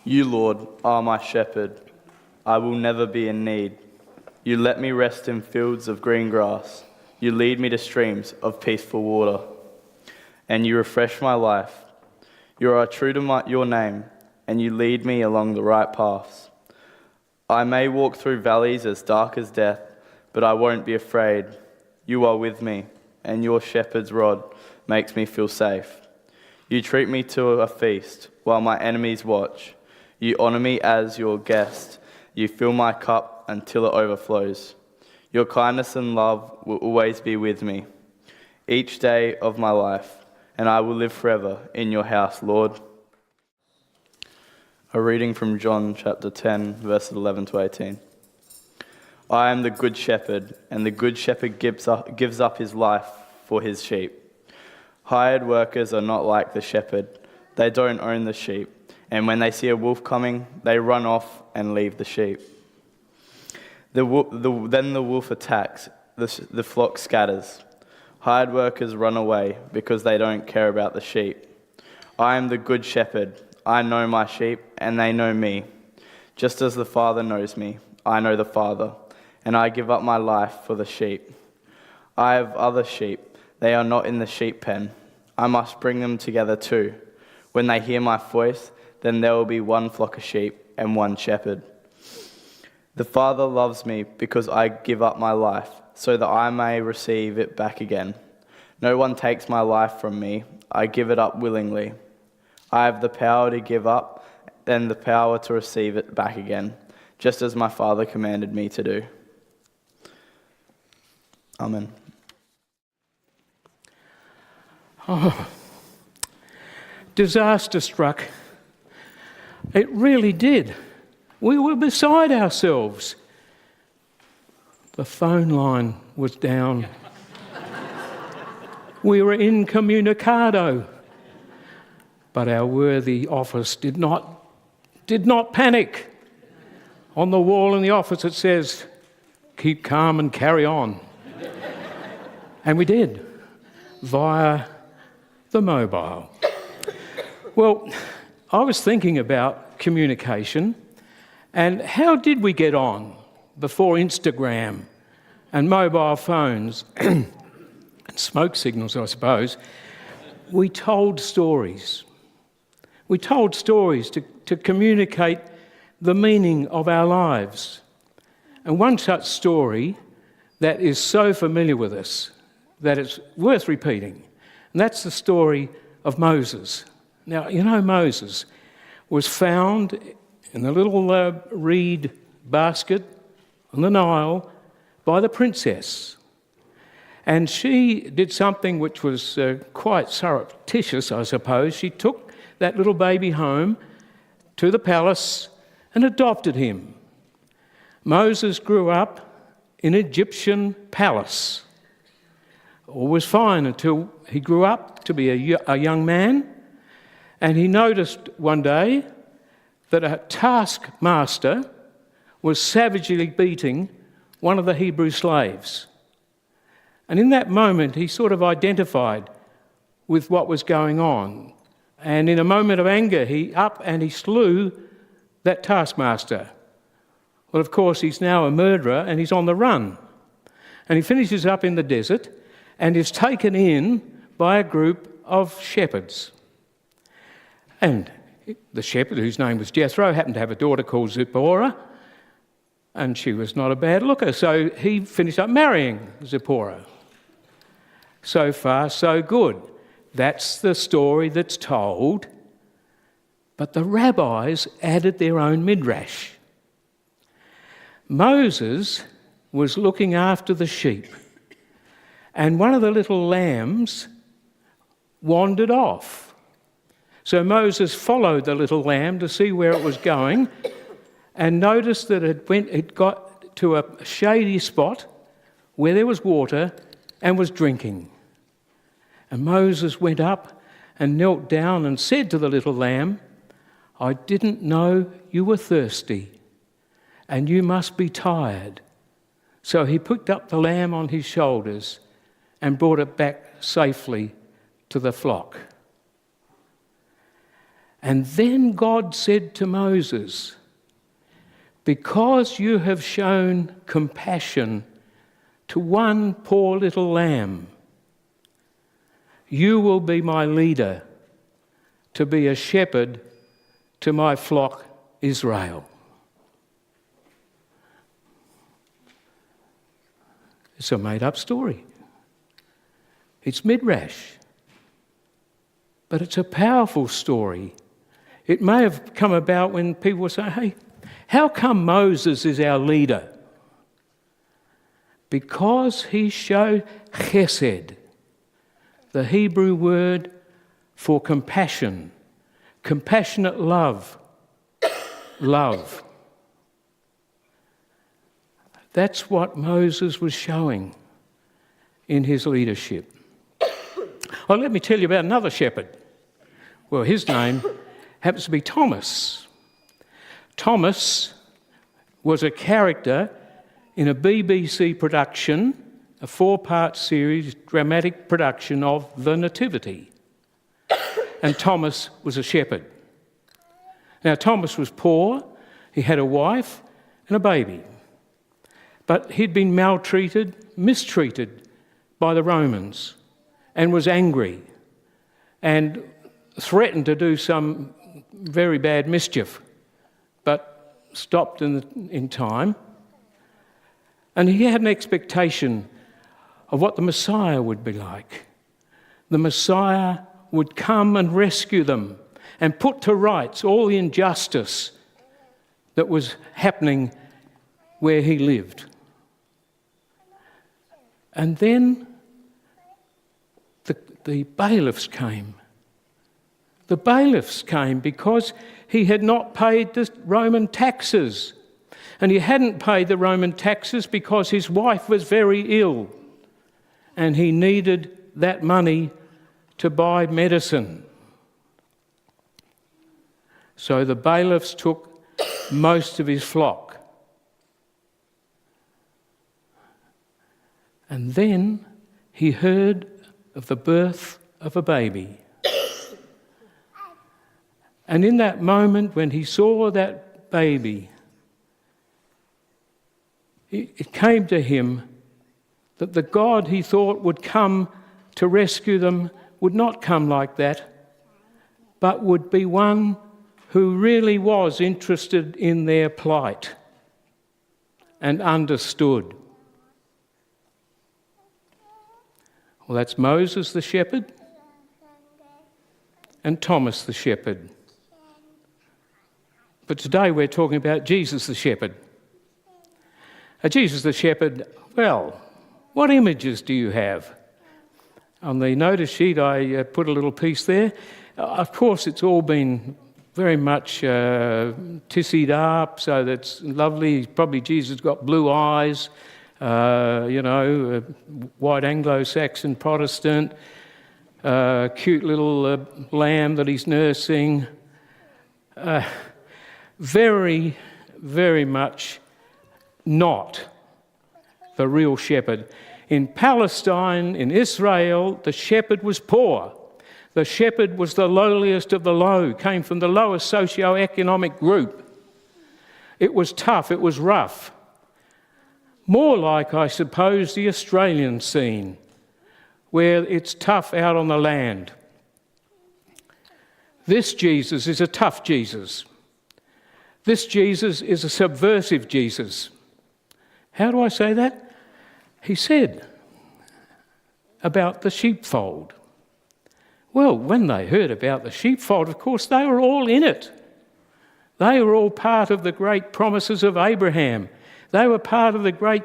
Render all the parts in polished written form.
You, Lord, are my shepherd. I will never be in need. You let me rest in fields of green grass. You lead me to streams of peaceful water, and you refresh my life. You are true to your name, and you lead me along the right paths. I may walk through valleys as dark as death, but I won't be afraid. You are with me, and your shepherd's rod makes me feel safe. You treat me to a feast while my enemies watch. You honor me as your guest. You fill my cup until it overflows. Your kindness and love will always be with me, each day of my life, and I will live forever in your house, Lord. A reading from John chapter 10, verses 11 to 18. I am the good shepherd, and the good shepherd gives up his life for his sheep. Hired workers are not like the shepherd. They don't own the sheep, and when they see a wolf coming, they run off and leave the sheep. Then the wolf attacks, the flock scatters. Hired workers run away because they don't care about the sheep. I am the good shepherd. I know my sheep, and they know me. Just as the Father knows me, I know the Father, and I give up my life for the sheep. I have other sheep. They are not in the sheep pen. I must bring them together too. When they hear my voice, then there will be one flock of sheep and one shepherd. The Father loves me because I give up my life, so that I may receive it back again. No one takes my life from me. I give it up willingly. I have the power to give up and the power to receive it back again, just as my Father commanded me to do. Amen. Oh, disaster struck. It really did. We were beside ourselves. The phone line was down. We were incommunicado. But our worthy office did not panic. On the wall in the office it says, "Keep calm and carry on." And we did, via the mobile. Well, I was thinking about communication and how did we get on before Instagram and mobile phones and smoke signals, I suppose. We told stories. We told stories to communicate the meaning of our lives. And one such story that is so familiar with us that it's worth repeating, and that's the story of Moses. Now, you know, Moses was found in a little reed basket on the Nile by the princess. And she did something which was quite surreptitious, I suppose. She took that little baby home to the palace and adopted him. Moses grew up in an Egyptian palace. All was fine until he grew up to be a young man, and he noticed one day that a taskmaster was savagely beating one of the Hebrew slaves. And in that moment, he sort of identified with what was going on. And in a moment of anger, he slew that taskmaster. Well, of course, he's now a murderer and he's on the run. And he finishes up in the desert and is taken in by a group of shepherds. And the shepherd, whose name was Jethro, happened to have a daughter called Zipporah, and she was not a bad looker, so he finished up marrying Zipporah. So far, so good. That's the story that's told, but the rabbis added their own midrash. Moses was looking after the sheep, and one of the little lambs wandered off. So Moses followed the little lamb to see where it was going and noticed that it got to a shady spot where there was water and was drinking. And Moses went up and knelt down and said to the little lamb, "I didn't know you were thirsty, and you must be tired." So he picked up the lamb on his shoulders and brought it back safely to the flock. And then God said to Moses, because you have shown compassion to one poor little lamb, you will be my leader to be a shepherd to my flock Israel. It's a made-up story. It's midrash. But it's a powerful story. It may have come about when people were saying, hey, how come Moses is our leader? Because he showed chesed, the Hebrew word for compassion, compassionate love, love. That's what Moses was showing in his leadership. Oh, let me tell you about another shepherd. Well, his name happens to be Thomas. Thomas was a character in a BBC production, a 4-part series, dramatic production of The Nativity. And Thomas was a shepherd. Now, Thomas was poor. He had a wife and a baby. But he'd been maltreated, mistreated by the Romans and was angry and threatened to do some very bad mischief, but stopped in time. And he had an expectation of what the Messiah would be like. The Messiah would come and rescue them and put to rights all the injustice that was happening where he lived. And then the bailiffs came. The bailiffs came because he had not paid the Roman taxes. And he hadn't paid the Roman taxes because his wife was very ill. And he needed that money to buy medicine. So the bailiffs took most of his flock. And then he heard of the birth of a baby. And in that moment when he saw that baby, it came to him that the God he thought would come to rescue them would not come like that, but would be one who really was interested in their plight and understood. Well, that's Moses the shepherd and Thomas the shepherd. But today we're talking about Jesus the shepherd. Jesus the shepherd, well, what images do you have? On the notice sheet I put a little piece there. Of course it's all been very much tissied up, so that's lovely. Probably Jesus got blue eyes, white Anglo-Saxon Protestant, cute little lamb that he's nursing. Very, very much not the real shepherd. In Palestine, in Israel, the shepherd was poor. The shepherd was the lowliest of the low, came from the lowest socio-economic group. It was tough, it was rough. More like, I suppose, the Australian scene, where it's tough out on the land. This Jesus is a tough Jesus. This Jesus is a subversive Jesus. How do I say that? He said about the sheepfold. Well, when they heard about the sheepfold, of course, they were all in it. They were all part of the great promises of Abraham. They were part of the great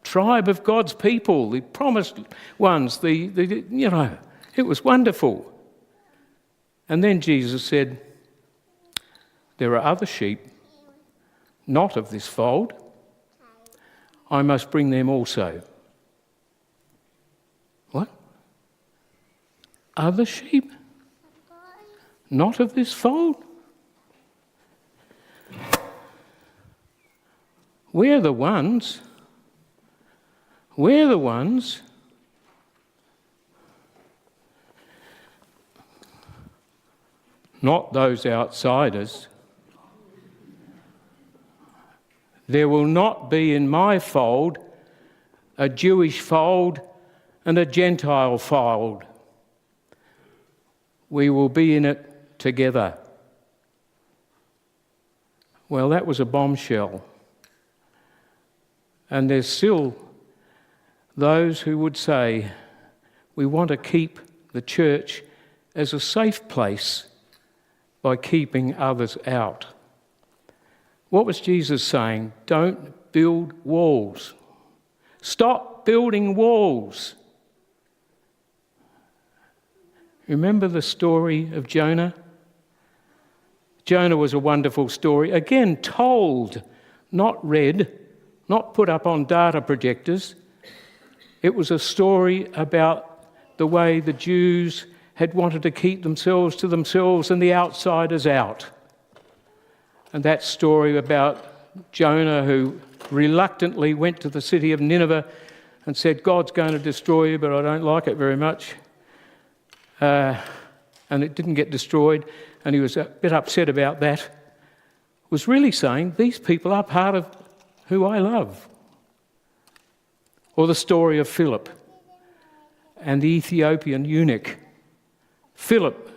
tribe of God's people, the promised ones, it was wonderful. And then Jesus said, there are other sheep, not of this fold. I must bring them also. What? Other sheep? Not of this fold? We're the ones. We're the ones. not those outsiders. There will not be in my fold a Jewish fold and a Gentile fold. We will be in it together. Well, that was a bombshell. And there's still those who would say, we want to keep the church as a safe place by keeping others out. What was Jesus saying? Don't build walls. Stop building walls. Remember the story of Jonah? Jonah was a wonderful story. Again, told, not read, not put up on data projectors. It was a story about the way the Jews had wanted to keep themselves to themselves and the outsiders out. And that story about Jonah, who reluctantly went to the city of Nineveh and said, God's going to destroy you, but I don't like it very much. And it didn't get destroyed, and he was a bit upset about that, was really saying, these people are part of who I love. Or the story of Philip and the Ethiopian eunuch. Philip,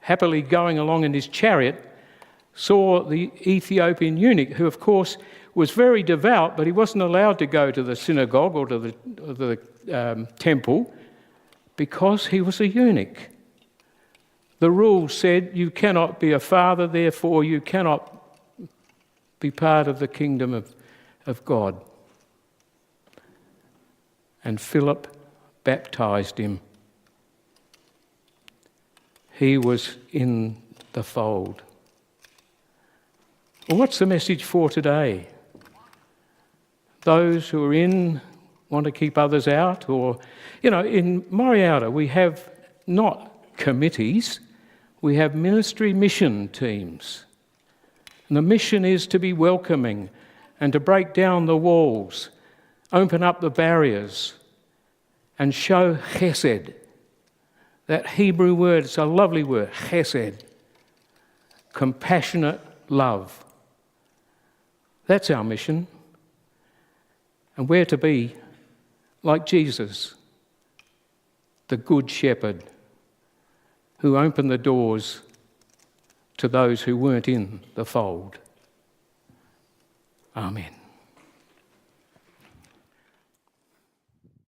happily going along in his chariot, saw the Ethiopian eunuch, who of course was very devout, but he wasn't allowed to go to the synagogue or to the temple because he was a eunuch. The rule said you cannot be a father, therefore you cannot be part of the kingdom of God. And Philip baptised him. He was in the fold. Well, what's the message for today? Those who are in want to keep others out? Or, in Morialta we have not committees, we have ministry mission teams. And the mission is to be welcoming and to break down the walls, open up the barriers and show chesed. That Hebrew word, it's a lovely word, chesed. Compassionate love. That's our mission. And we're to be like Jesus, the Good Shepherd, who opened the doors to those who weren't in the fold. Amen.